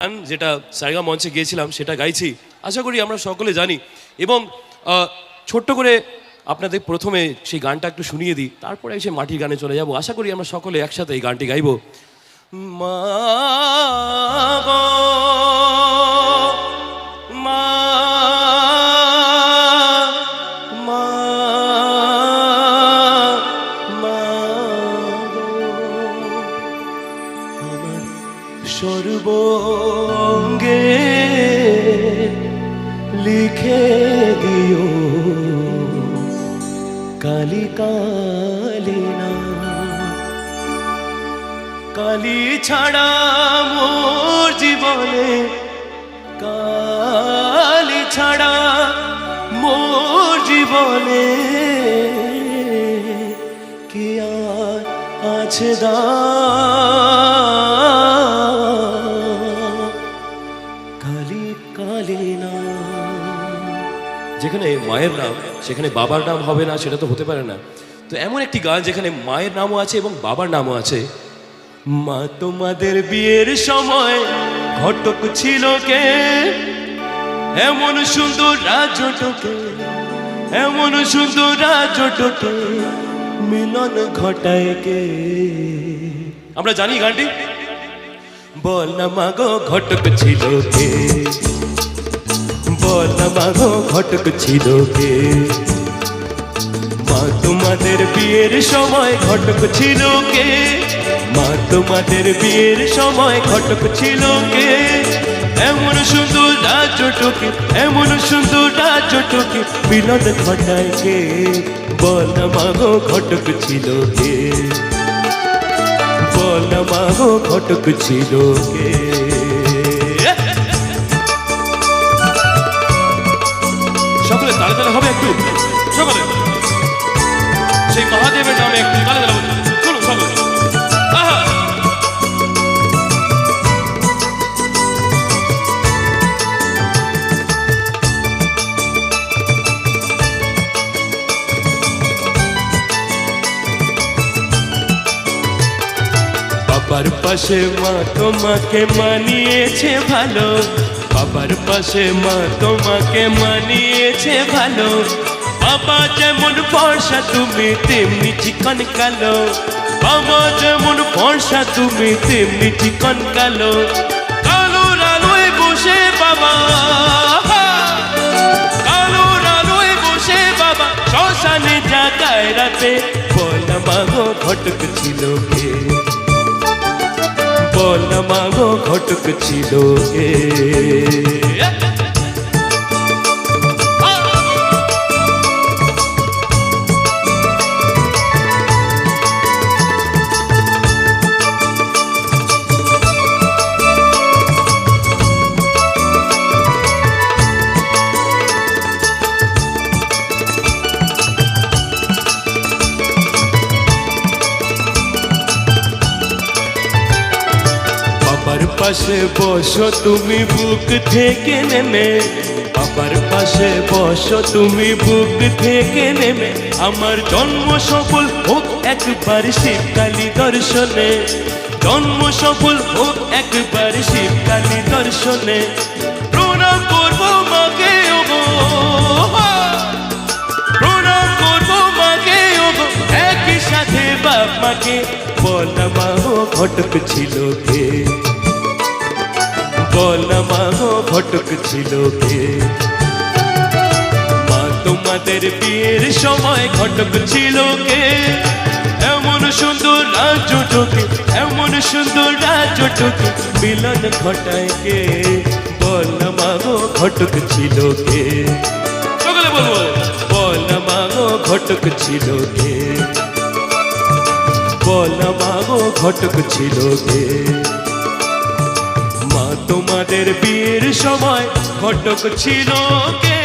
গান যেটা সারেগা মঞ্চে গিয়েছিলাম সেটা গাইছি, আশা করি আমরা সকলে জানি। এবং ছোট্ট করে আপনাদের প্রথমে সেই গানটা একটু শুনিয়ে দিই, তারপরে এসে মাটির গানে চলে যাব। আশা করি আমরা সকলে একসাথে এই গানটি গাইব। মা গো মা, মা মা গো, আমার সর্বঙ্গে লিখে দিও কালি কালি না, কালি ছাড়া মোর জীবনে, কালি ছাড়া মোর জীবনে কি আর আছে দা, কালি কালি না। যেখানে মায়ের নাম সেখানে বাবার নাম হবে না, সেটা তো হতে পারে না। তো এমন একটি গান যেখানে মায়ের নামও আছে এবং বাবার নামও আছে। মা তোমাদের বিয়ের সময় ঘটক ছিল কে, এমন সুন্দর রাজটকে, এমন সুন্দর রাজটকে মিলন ঘটায় কে। আমরা জানি গানটি। বল না মাগো ঘটক ছিল কে, বল না মাগো ঘটক ছিল কে। মা তোমাদের বিয়ের সময় ঘটক ছিল কে, মা তোমাদের বিয়ের সময় ঘটক ছিল কে, এমন সুন্দর রাজটকে, এমন সুন্দর রাজটকে মিলন ঘটায় কে। বল না মাগো ঘটক ছিল কে, বল না মাগো ঘটক ছিল কে। সকলে তালে তালে হবে একটু, সকলে সেই মহাদেবের নামে একটু তালে তালে চলুন সকলে। বাবার পাশে মা তোমাকে মানিয়েছে ভালো, বাবার পাশে মা তোমাকে মানিয়েছে ভালো। বাবা যেমন ফর্সা তুমি তেমনি চিকন কালো, বাবা যেমন ফর্সা তুমি তেমনি চিকন কালো। কালোর আলোয় বসে বাবা, কালোর আলোয় বসে বাবা শ্মশানে জাগায় রাতে। বল না মাগো ঘটক ছিল কে, বল না মাগো ঘটক ছিল কে। বাবার পাশে বসো তুমি বুক থেকে নেমে, বাবার পাশে বসো তুমি বুক থেকে নেমে। আমার জন্ম সফল হোক একবার শিবকালী দর্শনে, জন্ম সফল হোক একবার শিবকালী দর্শনে। প্রণাম করবো মাকে ওগো, প্রণাম করবো মাকে ওগো একই সাথে বাপ মাকে। বল না মাগো ঘটক ছিল কে, বল না মাগো ঘটক ছিল কে। মা তোমাদের বিয়ের সময় ঘটক ছিল কে, এমন সুন্দর রাজটকে, এমন সুন্দর রাজটকে মিলন ঘটায় কে। বল না মাগো ঘটক ছিল কে, সকলে বলবো। বল না মাগো ঘটক ছিল কে, বল না মাগো ঘটক ছিল কে। মা তোমাদের বিয়ের সময় ঘটক ছিল কে।